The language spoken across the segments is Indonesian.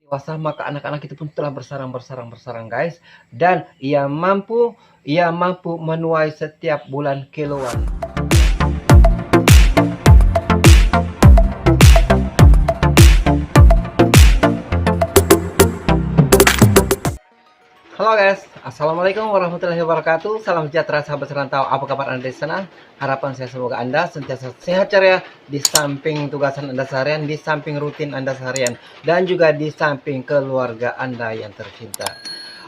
dewasa, maka anak-anak itu pun telah bersarang guys, dan ia mampu menuai setiap bulan kiloan. Halo guys, assalamualaikum warahmatullahi wabarakatuh. Salam sejahtera sahabat serantau. Apa kabar Anda di sana? Harapan saya semoga Anda sentiasa sehat ceria di samping tugasan Anda seharian, di samping rutin Anda seharian, dan juga di samping keluarga Anda yang tercinta.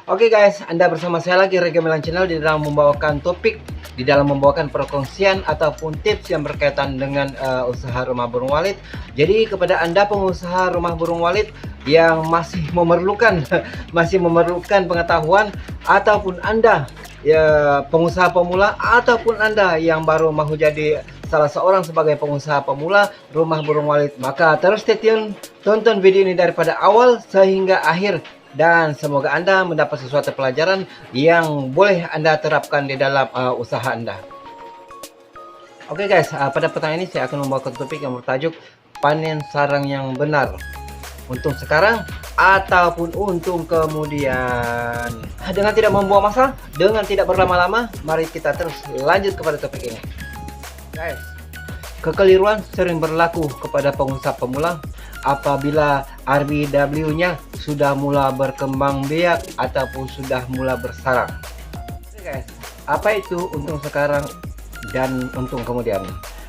Oke guys, Anda bersama saya lagi Rega Melan Channel di dalam membawakan topik, di dalam membawakan perkongsian ataupun tips yang berkaitan dengan usaha rumah burung walet. Jadi kepada Anda pengusaha rumah burung walet yang masih memerlukan pengetahuan, ataupun Anda ya pengusaha pemula, ataupun Anda yang baru mau jadi salah seorang sebagai pengusaha pemula rumah burung walet, maka terus stay tune, tonton video ini daripada awal sehingga akhir, dan semoga Anda mendapat sesuatu pelajaran yang boleh Anda terapkan di dalam usaha Anda. Oke guys, pada petang ini saya akan membawakan topik yang bertajuk panen sarang yang benar, untung sekarang ataupun untung kemudian. Dengan tidak membuang masa, dengan tidak berlama-lama, mari kita terus lanjut kepada topik ini. Guys, kekeliruan sering berlaku kepada pengusaha pemula apabila RBW-nya sudah mulai berkembang biak ataupun sudah mulai bersarang. Oke guys, apa itu untung sekarang dan untung kemudian?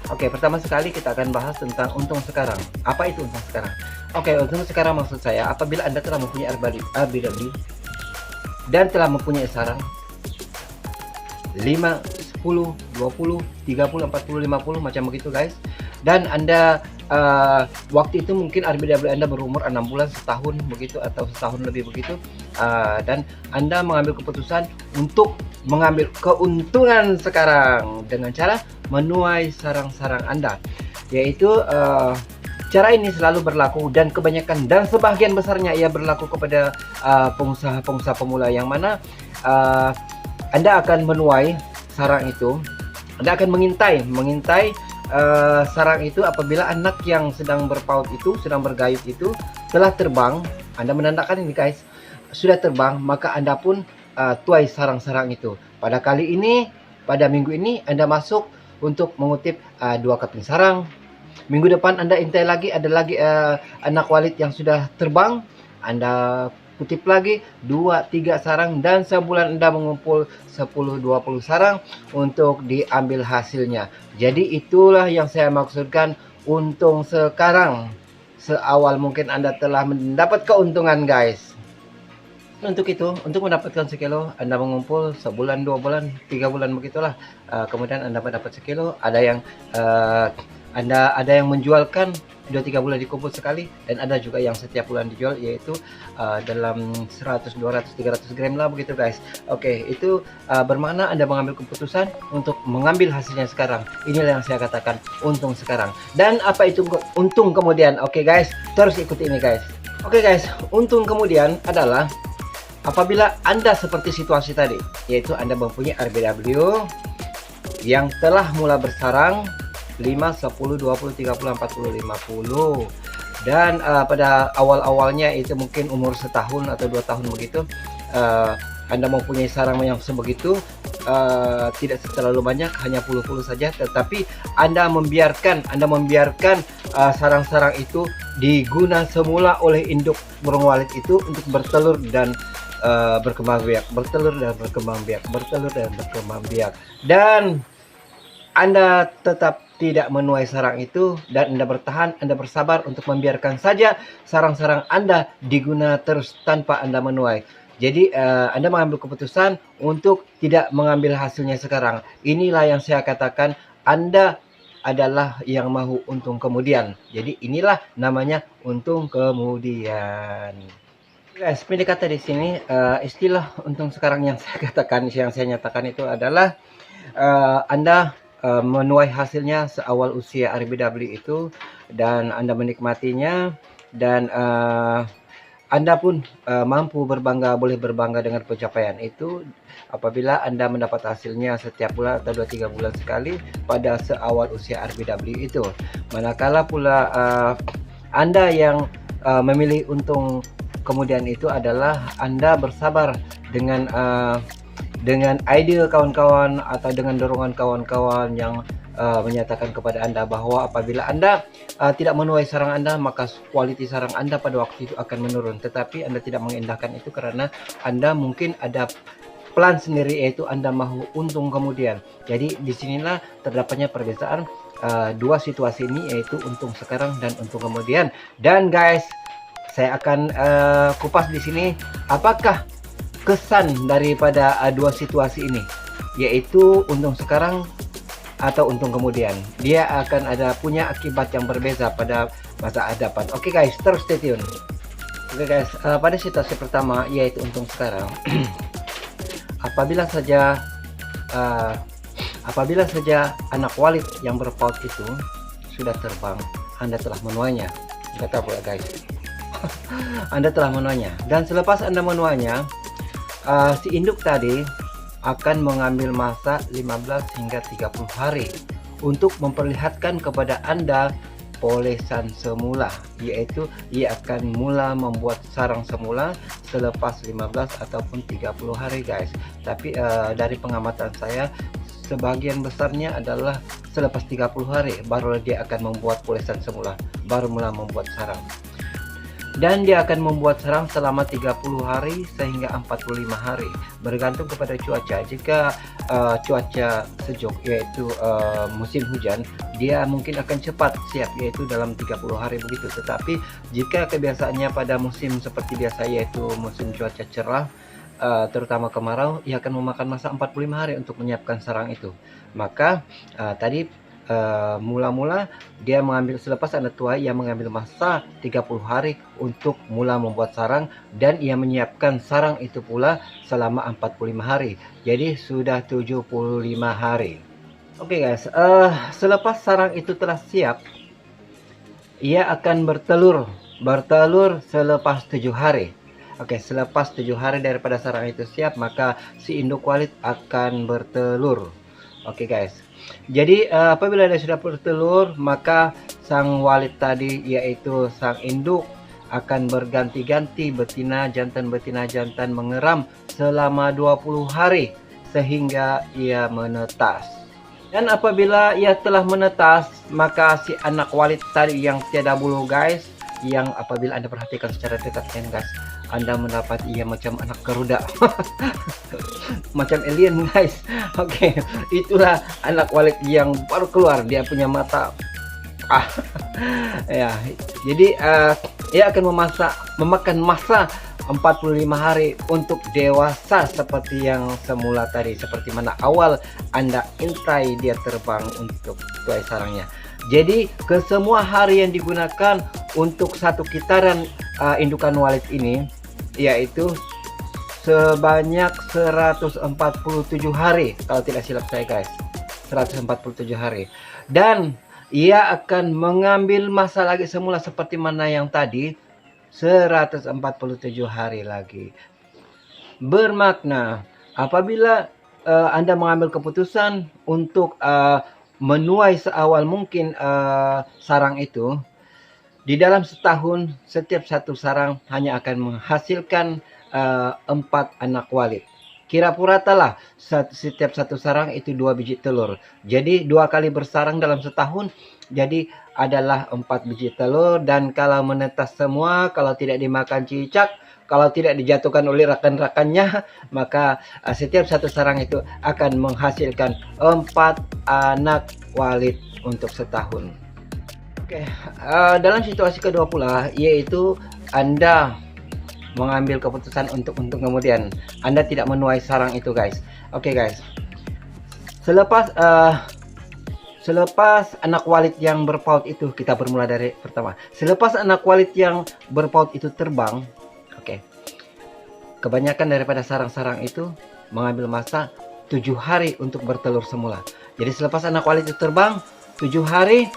Oke, pertama sekali kita akan bahas tentang untung sekarang. Apa itu untung sekarang? Oke, untung sekarang maksud saya apabila Anda telah mempunyai RBW dan telah mempunyai sarang 5, 10, 20, 30, 40, 50 macam begitu guys. Dan Anda waktu itu mungkin RBW Anda berumur 6 bulan, setahun begitu, atau setahun lebih begitu, dan Anda mengambil keputusan untuk mengambil keuntungan sekarang dengan cara menuai sarang-sarang Anda, yaitu cara ini selalu berlaku dan kebanyakan dan sebagian besarnya ia berlaku kepada pengusaha-pengusaha pemula, yang mana Anda akan menuai sarang itu. Anda akan mengintai sarang itu apabila anak yang sedang berpaut itu, sedang bergayut itu telah terbang. Anda menandakan ini guys, sudah terbang, maka Anda pun tuai sarang-sarang itu. Pada kali ini, pada minggu ini Anda masuk untuk mengutip 2 keping sarang. Minggu depan Anda intai lagi, ada lagi anak walet yang sudah terbang, Anda kutip lagi 2-3 sarang, dan sebulan Anda mengumpul 10-20 sarang untuk diambil hasilnya. Jadi itulah yang saya maksudkan untung sekarang. Seawal mungkin Anda telah mendapat keuntungan guys. Untuk itu, untuk mendapatkan sekilo, Anda mengumpul sebulan, 2 bulan, 3 bulan begitulah. Kemudian Anda mendapat sekilo. Ada yang menjualkan 2-3 bulan dikumpul sekali, dan ada juga yang setiap bulan dijual, yaitu dalam 100, 200, 300 gram lah begitu guys. Oke, itu bermakna Anda mengambil keputusan untuk mengambil hasilnya sekarang. Inilah yang saya katakan untung sekarang. Dan apa itu untung kemudian? Oke guys, terus ikuti ini guys. Oke guys, untung kemudian adalah apabila Anda seperti situasi tadi, yaitu Anda mempunyai RBW yang telah mulai bersarang 5, 10, 20, 30, 40, 50, dan pada awal-awalnya itu mungkin umur setahun atau 2 tahun begitu, Anda mempunyai sarang yang sebegitu, tidak terlalu banyak, hanya puluh-puluh saja, tetapi Anda membiarkan sarang-sarang itu diguna semula oleh induk burung walet itu untuk bertelur dan berkembang biak, dan Anda tetap tidak menuai sarang itu, dan Anda bertahan, Anda bersabar untuk membiarkan saja sarang-sarang Anda diguna terus tanpa Anda menuai. Jadi Anda mengambil keputusan untuk tidak mengambil hasilnya sekarang. Inilah yang saya katakan Anda adalah yang mau untung kemudian. Jadi inilah namanya untung kemudian. Guys, pendek kata di sini istilah untung sekarang yang saya katakan, yang saya nyatakan itu adalah Anda menuai hasilnya seawal usia RBW itu, dan Anda menikmatinya, dan Anda pun mampu boleh berbangga dengan pencapaian itu apabila Anda mendapat hasilnya setiap bulan atau 2-3 bulan sekali pada seawal usia RBW itu. Manakala pula Anda yang memilih untung kemudian itu adalah Anda bersabar dengan ide kawan-kawan atau dengan dorongan kawan-kawan yang menyatakan kepada Anda bahwa apabila Anda tidak menuai sarang Anda, maka kualitas sarang Anda pada waktu itu akan menurun. Tetapi Anda tidak mengindahkan itu karena Anda mungkin ada plan sendiri, yaitu Anda mahu untung kemudian. Jadi disinilah terdapatnya perbedaan dua situasi ini, yaitu untung sekarang dan untung kemudian. Dan guys, saya akan kupas di sini apakah kesan daripada dua situasi ini, yaitu untung sekarang atau untung kemudian. Dia akan punya akibat yang berbeza pada masa hadapan. Oke guys, terus stay tune. Oke guys, pada situasi pertama yaitu untung sekarang. apabila saja anak Walid yang berpaut itu sudah terbang, Anda telah menuainya. Kata pula guys. Anda telah menuainya, dan selepas Anda menuainya, si induk tadi akan mengambil masa 15 hingga 30 hari untuk memperlihatkan kepada Anda polesan semula, yaitu ia akan mula membuat sarang semula selepas 15 ataupun 30 hari guys. Tapi dari pengamatan saya, sebagian besarnya adalah selepas 30 hari baru dia akan membuat polesan semula, baru mula membuat sarang. Dan dia akan membuat sarang selama 30 hari sehingga 45 hari, bergantung kepada cuaca. Jika cuaca sejuk, yaitu musim hujan, dia mungkin akan cepat siap, yaitu dalam 30 hari begitu. Tetapi jika kebiasaannya pada musim seperti biasa, yaitu musim cuaca cerah, terutama kemarau, ia akan memakan masa 45 hari untuk menyiapkan sarang itu. Maka tadi mula-mula dia mengambil, selepas Anda tuai, ia mengambil masa 30 hari untuk mula membuat sarang, dan ia menyiapkan sarang itu pula selama 45 hari. Jadi sudah 75 hari. Oke guys, selepas sarang itu telah siap, ia akan bertelur selepas 7 hari. Oke, selepas 7 hari daripada sarang itu siap, maka si induk Walid akan bertelur. Oke guys, jadi apabila dia sudah bertelur, maka sang Walid tadi, yaitu sang induk, akan berganti-ganti betina jantan mengeram selama 20 hari sehingga ia menetas. Dan apabila ia telah menetas, maka si anak Walid tadi yang tiada bulu guys, yang apabila Anda perhatikan secara dekat guys, Anda mendapat ia macam anak Garuda. Macam alien guys. Oke, itulah anak Walid yang baru keluar, dia punya mata ya. Jadi ia akan memakan masa 45 hari untuk dewasa seperti yang semula tadi, seperti mana awal Anda intai dia terbang untuk tuai sarangnya. Jadi kesemua hari yang digunakan untuk satu kitaran indukan Walid ini, yaitu sebanyak 147 hari kalau tidak silap saya guys, 147 hari. Dan ia akan mengambil masa lagi semula seperti mana yang tadi, 147 hari lagi. Bermakna apabila Anda mengambil keputusan untuk menuai seawal mungkin sarang itu, di dalam setahun setiap satu sarang hanya akan menghasilkan 4 anak Walid. Kira puratalah setiap satu sarang itu 2 biji telur. Jadi 2 kali bersarang dalam setahun, jadi adalah 4 biji telur. Dan kalau menetas semua, kalau tidak dimakan cicak, kalau tidak dijatuhkan oleh rakan-rakannya, maka setiap satu sarang itu akan menghasilkan 4 anak Walid untuk setahun. Oke, dalam situasi kedua pula, yaitu Anda mengambil keputusan untuk kemudian Anda tidak menuai sarang itu guys. Oke guys, selepas anak Walid yang berpaut itu, kita bermula dari pertama. Selepas anak Walid yang berpaut itu terbang, oke, kebanyakan daripada sarang-sarang itu mengambil masa 7 hari untuk bertelur semula. Jadi selepas anak Walid itu terbang 7 hari,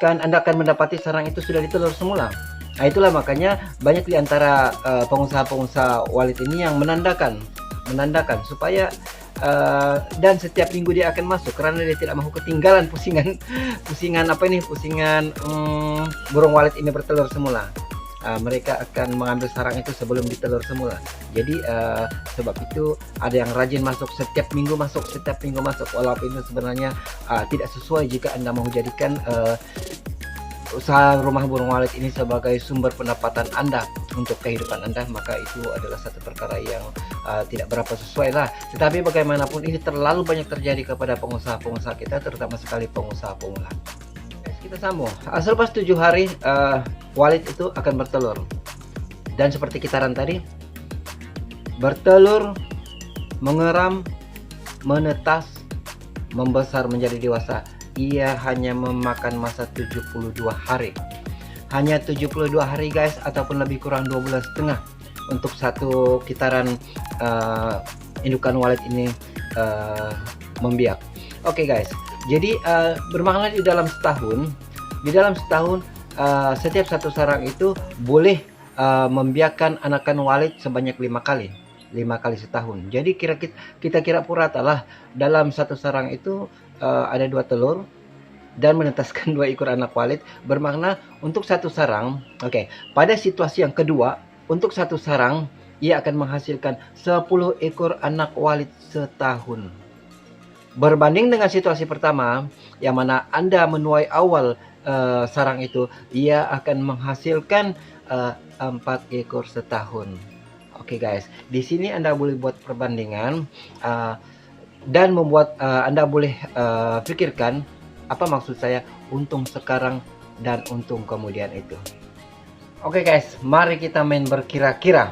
Anda akan mendapati sarang itu sudah ditelur semula. Nah, itulah makanya banyak di antara pengusaha-pengusaha Walid ini yang menandakan supaya dan setiap minggu dia akan masuk, karena dia tidak mau ketinggalan pusingan burung Walid ini bertelur semula. mereka akan mengambil sarang itu sebelum ditelur semula. Jadi sebab itu ada yang rajin masuk setiap minggu masuk, walaupun itu sebenarnya tidak sesuai jika Anda mau jadikan usaha rumah burung walet ini sebagai sumber pendapatan Anda untuk kehidupan Anda, maka itu adalah satu perkara yang tidak berapa sesuai lah. Tetapi bagaimanapun ini terlalu banyak terjadi kepada pengusaha-pengusaha kita, terutama sekali pengusaha pemula. Kita sambung. Selepas 7 hari walet itu akan bertelur, dan seperti kitaran tadi, bertelur, mengeram, menetas, membesar menjadi dewasa. Ia hanya memakan masa 72 hari. Hanya 72 hari guys, ataupun lebih kurang 2 bulan setengah untuk satu kitaran indukan walet ini membiak. Oke guys, jadi bermakna di dalam setahun setiap satu sarang itu boleh membiakkan anakan walet sebanyak 5 kali setahun. Jadi kita kira purata lah, dalam satu sarang itu ada 2 telur dan menetaskan 2 ekor anak walet, bermakna untuk satu sarang. Pada situasi yang kedua, untuk satu sarang ia akan menghasilkan 10 ekor anak walet setahun. Berbanding dengan situasi pertama yang mana Anda menuai awal sarang itu, ia akan menghasilkan 4 ekor setahun. Oke guys, di sini Anda boleh buat perbandingan dan membuat Anda boleh pikirkan apa maksud saya untung sekarang dan untung kemudian itu. Oke guys, mari kita main berkira-kira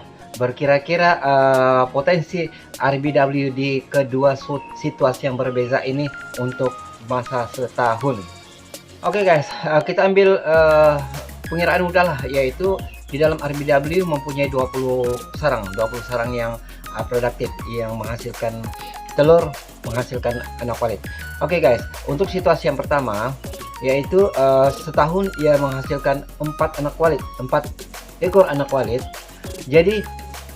potensi RBW di kedua situasi yang berbeza ini untuk masa setahun. Oke guys, kita ambil pengiraan mudah lah, yaitu di dalam RBW mempunyai 20 sarang yang produktif yang menghasilkan telur, menghasilkan anak walet. Oke guys, untuk situasi yang pertama yaitu setahun ia menghasilkan 4 ekor anak walet. Jadi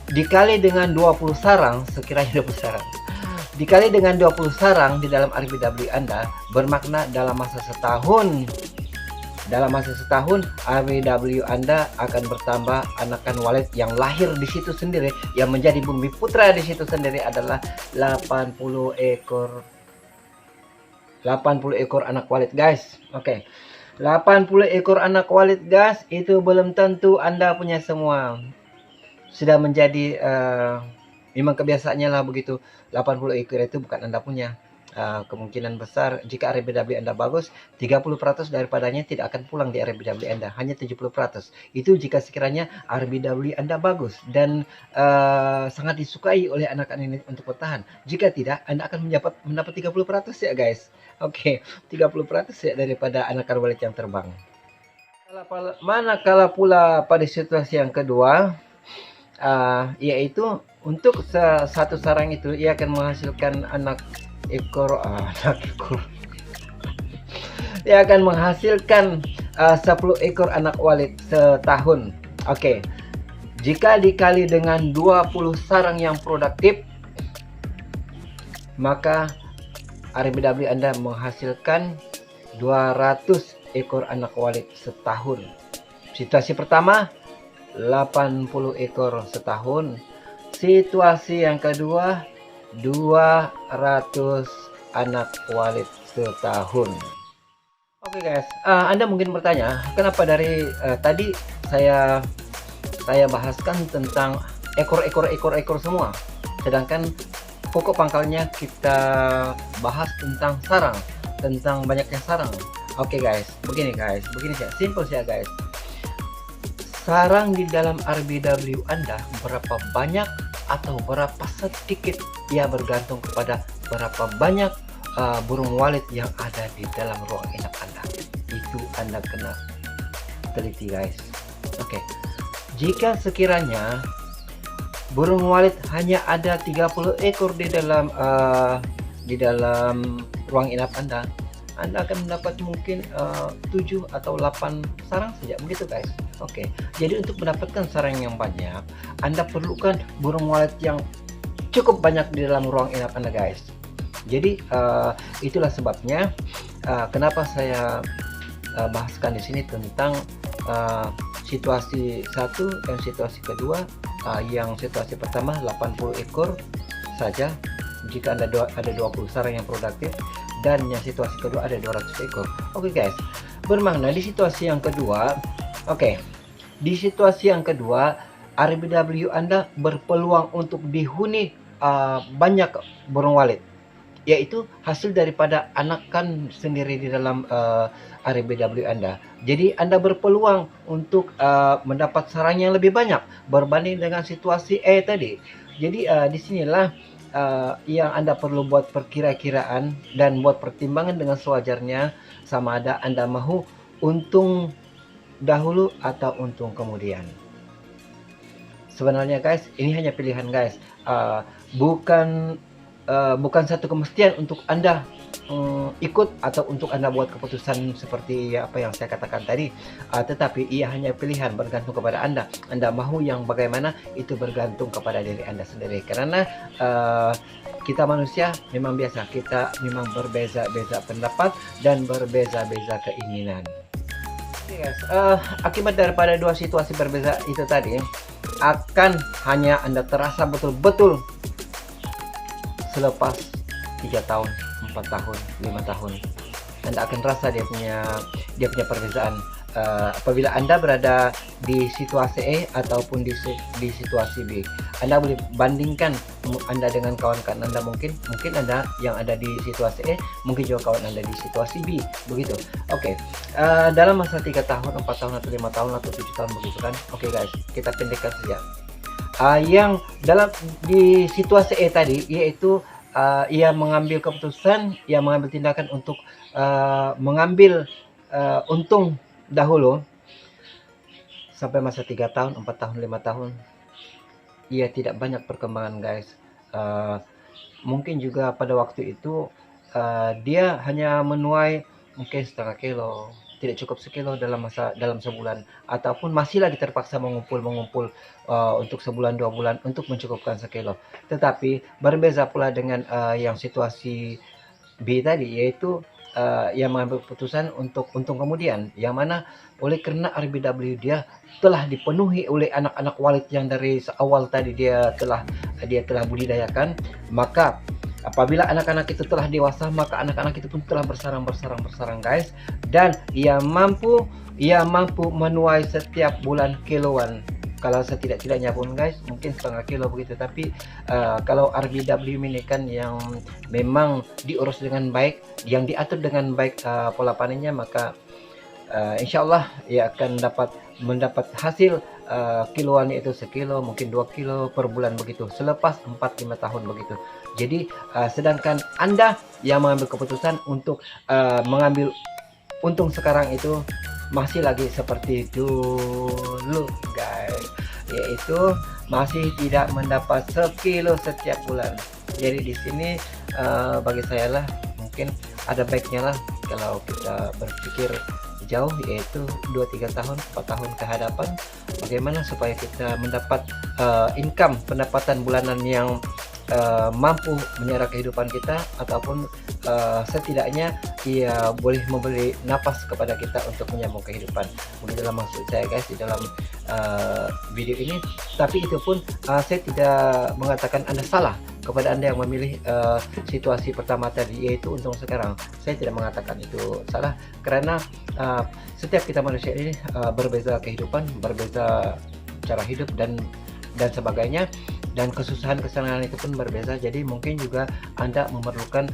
dikali dengan 20 sarang, sekiranya 20 sarang, dikali dengan 20 sarang di dalam RBW Anda, bermakna dalam masa setahun RBW Anda akan bertambah anakan walet yang lahir di situ sendiri, yang menjadi bumi putra di situ sendiri adalah 80 ekor anak walet guys. 80 ekor anak walet guys, itu belum tentu Anda punya semua. Sudah menjadi memang kebiasaannya lah begitu. 80 ekor itu bukan Anda punya. Kemungkinan besar jika RBW Anda bagus, 30% daripadanya tidak akan pulang di RBW Anda, hanya 70%. Itu jika sekiranya RBW Anda bagus dan sangat disukai oleh anak-anak ini untuk bertahan. Jika tidak, Anda akan mendapat 30% ya guys. 30% ya daripada anakan walet yang terbang. Manakala pula pada situasi yang kedua, yaitu untuk satu sarang itu ia akan menghasilkan dia akan menghasilkan 10 ekor anak walet setahun. Jika dikali dengan 20 sarang yang produktif, maka RBW Anda menghasilkan 200 ekor anak walet setahun. Situasi pertama 80 ekor setahun. Situasi yang kedua 200 anak walet setahun. Oke guys, Anda mungkin bertanya, kenapa dari tadi saya bahaskan tentang ekor semua, sedangkan pokok pangkalnya kita bahas tentang sarang, tentang banyaknya sarang. Oke guys, begini sih, simple sih guys. Sarang di dalam RBW Anda berapa banyak atau berapa sedikit, ya bergantung kepada berapa banyak burung walet yang ada di dalam ruang inap Anda. Itu Anda kena teliti guys. Jika sekiranya burung walet hanya ada 30 ekor di dalam ruang inap Anda akan mendapat mungkin 7 atau 8 sarang saja, begitu guys. Jadi untuk mendapatkan sarang yang banyak, Anda perlukan burung walet yang cukup banyak di dalam ruang inap Anda guys. Jadi itulah sebabnya kenapa saya bahaskan di sini tentang situasi satu dan situasi kedua. Yang situasi pertama 80 ekor saja jika ada 20 sarang yang produktif, dan yang situasi kedua ada 200 ekor. Oke guys, bermakna di situasi yang kedua, di situasi yang kedua RBW Anda berpeluang untuk dihuni banyak burung walet, yaitu hasil daripada anakan sendiri di dalam RBW Anda. Jadi Anda berpeluang untuk mendapat sarang yang lebih banyak berbanding dengan situasi E tadi. Jadi disinilah yang Anda perlu buat perkira-kiraan dan buat pertimbangan dengan sewajarnya, sama ada Anda mahu untung dahulu atau untung kemudian. Sebenarnya guys, ini hanya pilihan guys, bukan satu kemestian untuk Anda ikut atau untuk Anda buat keputusan seperti apa yang saya katakan tadi, tetapi ia hanya pilihan, bergantung kepada Anda. Anda mahu yang bagaimana itu bergantung kepada diri Anda sendiri, karena kita manusia memang biasa, kita memang berbeza-beza pendapat dan berbeza-beza keinginan. Yes, akibat daripada dua situasi berbeza itu tadi, akan hanya Anda terasa betul-betul selepas 3 tahun, 4 tahun, 5 tahun. Anda akan rasa dia punya perbezaan apabila Anda berada di situasi E ataupun di situasi B. Anda boleh bandingkan Anda dengan kawan-kawan Anda, mungkin Anda yang ada di situasi E, mungkin juga kawan Anda di situasi B, begitu. Dalam masa 3 tahun, 4 tahun atau 5 tahun atau 7 tahun begitu kan. Guys, kita pendekkan saja. Yang dalam di situasi E tadi, yaitu ia mengambil keputusan, ia mengambil tindakan untuk mengambil untung dahulu sampai masa 3 tahun, 4 tahun, 5 tahun. Ia tidak banyak perkembangan guys. Mungkin juga pada waktu itu dia hanya menuai mungkin setengah kilo, tidak cukup sekilo dalam sebulan, ataupun masih lagi terpaksa mengumpul untuk sebulan 2 bulan untuk mencukupkan sekilo. Tetapi berbeza pula dengan yang situasi B tadi, yaitu yang mengambil keputusan untuk untung kemudian, yang mana oleh karena RBW dia telah dipenuhi oleh anak-anak walet yang dari awal tadi dia telah budidayakan, maka apabila anak-anak itu telah dewasa, maka anak-anak itu pun telah bersarang guys, dan ia mampu menuai setiap bulan kiloan. Kalau setidak-tidaknya pun guys, mungkin setengah kilo begitu. Tapi kalau RBW ini kan yang memang diurus dengan baik, yang diatur dengan baik pola panennya, maka insya Allah ia akan mendapat hasil kiloan, itu sekilo, mungkin 2 kilo per bulan begitu, selepas 4-5 tahun begitu. Jadi sedangkan Anda yang mengambil keputusan untuk mengambil untung sekarang itu masih lagi seperti dulu guys, yaitu masih tidak mendapat sekilo setiap bulan. Jadi di sini bagi saya lah, mungkin ada baiknya lah kalau kita berpikir jauh, yaitu 2-3 tahun, 4 tahun ke hadapan, bagaimana supaya kita mendapat income, pendapatan bulanan yang mampu menyerah kehidupan kita, ataupun setidaknya ia boleh memberi napas kepada kita untuk menyambung kehidupan. Begitulah maksud saya guys di dalam video ini. Tapi itu pun saya tidak mengatakan Anda salah kepada Anda yang memilih situasi pertama tadi, yaitu untung sekarang. Saya tidak mengatakan itu salah, karena setiap kita manusia ini berbeza kehidupan, berbeza cara hidup dan sebagainya, dan kesusahan-kesenangan itu pun berbeza. Jadi mungkin juga Anda memerlukan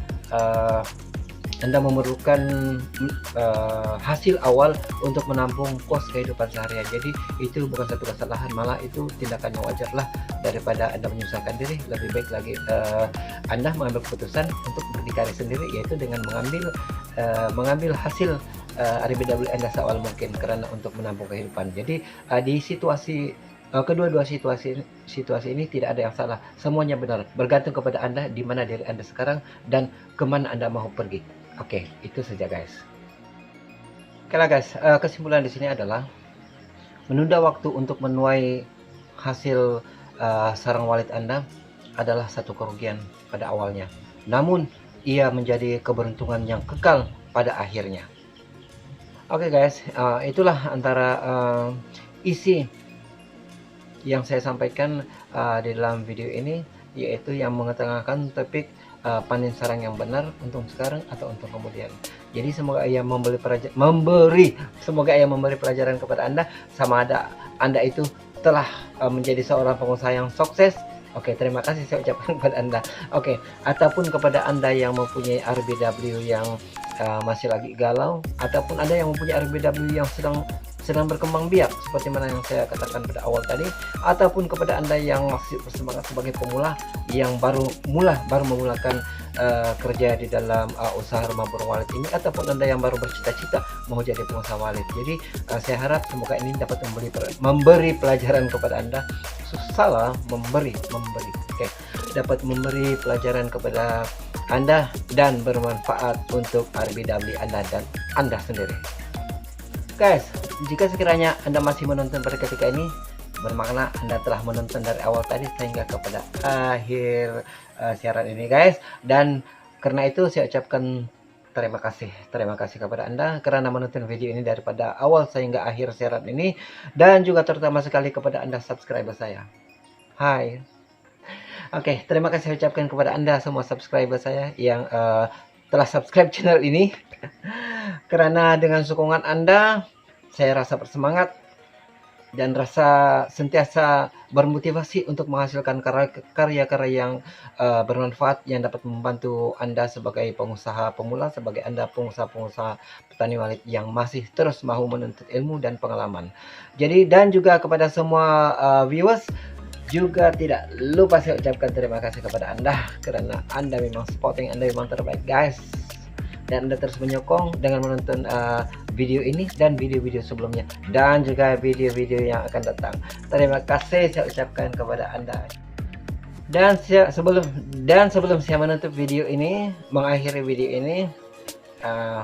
hasil awal untuk menampung kos kehidupan seharian. Jadi itu bukan satu kesalahan, malah itu tindakan yang wajar lah, daripada Anda menyusahkan diri. Lebih baik lagi Anda mengambil keputusan untuk berdikari sendiri, yaitu dengan mengambil hasil RBW Anda seawal mungkin, karena untuk menampung kehidupan. Jadi di kedua-dua situasi ini tidak ada yang salah, semuanya benar, bergantung kepada Anda, di mana diri Anda sekarang dan kemana Anda mau pergi. Itu saja guys. Lah guys, kesimpulan di sini adalah menunda waktu untuk menuai hasil sarang walet Anda adalah satu kerugian pada awalnya, namun ia menjadi keberuntungan yang kekal pada akhirnya. Guys, itulah antara isi yang saya sampaikan di dalam video ini, yaitu yang mengetengahkan topik panen sarang yang benar untuk sekarang atau untuk kemudian. Jadi semoga ayah semoga ayah memberi pelajaran kepada Anda, sama ada Anda itu telah menjadi seorang pengusaha yang sukses. Oke, terima kasih saya ucapkan kepada Anda. Oke, ataupun kepada Anda yang mempunyai RBW yang masih lagi galau, ataupun Anda yang mempunyai RBW yang sedang berkembang biak seperti mana yang saya katakan pada awal tadi, ataupun kepada Anda yang masih bersemangat sebagai pemula yang baru memulakan kerja di dalam usaha rumah burung walet ini, ataupun Anda yang baru bercita-cita mau jadi pengusaha walet. Jadi saya harap semoga ini dapat memberi pelajaran kepada Anda. Salah memberi. Oke, dapat memberi pelajaran kepada Anda dan bermanfaat untuk RBW Anda dan Anda sendiri. Guys, jika sekiranya Anda masih menonton pada ketika ini, bermakna Anda telah menonton dari awal tadi sehingga kepada akhir siaran ini, guys. Dan karena itu saya ucapkan terima kasih kepada Anda karena menonton video ini daripada awal sehingga akhir siaran ini, dan juga terutama sekali kepada Anda subscriber saya. Hai. Oke, terima kasih saya ucapkan kepada Anda semua subscriber saya yang telah subscribe channel ini. Karena dengan sokongan Anda, saya rasa bersemangat dan rasa sentiasa bermotivasi untuk menghasilkan karya-karya yang bermanfaat yang dapat membantu Anda sebagai pengusaha pemula, sebagai Anda pengusaha-pengusaha petani walet yang masih terus mau menuntut ilmu dan pengalaman. Jadi, dan juga kepada semua viewers, juga tidak lupa saya ucapkan terima kasih kepada Anda karena Anda memang supporting, Anda memang terbaik, guys. Dan Anda terus menyokong dengan menonton video ini dan video-video sebelumnya, dan juga video-video yang akan datang. Terima kasih saya ucapkan kepada Anda. Dan sebelum saya menutup video ini, mengakhiri video ini,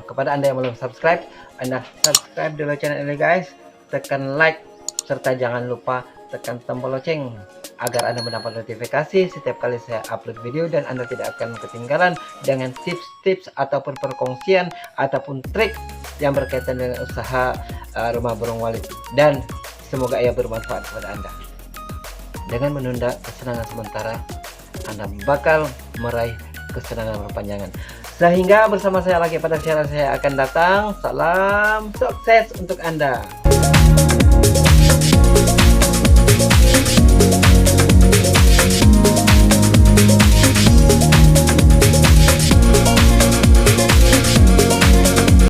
kepada Anda yang belum subscribe, Anda subscribe dulu channel ini, guys. Tekan like serta jangan lupa tekan tombol lonceng agar Anda mendapat notifikasi setiap kali saya upload video, dan Anda tidak akan ketinggalan dengan tips-tips ataupun perkongsian ataupun trik yang berkaitan dengan usaha rumah burung walet, dan semoga ia bermanfaat kepada Anda. Dengan menunda kesenangan sementara, Anda bakal meraih kesenangan berpanjangan. Sehingga bersama saya lagi pada siaran saya akan datang. Salam sukses untuk Anda.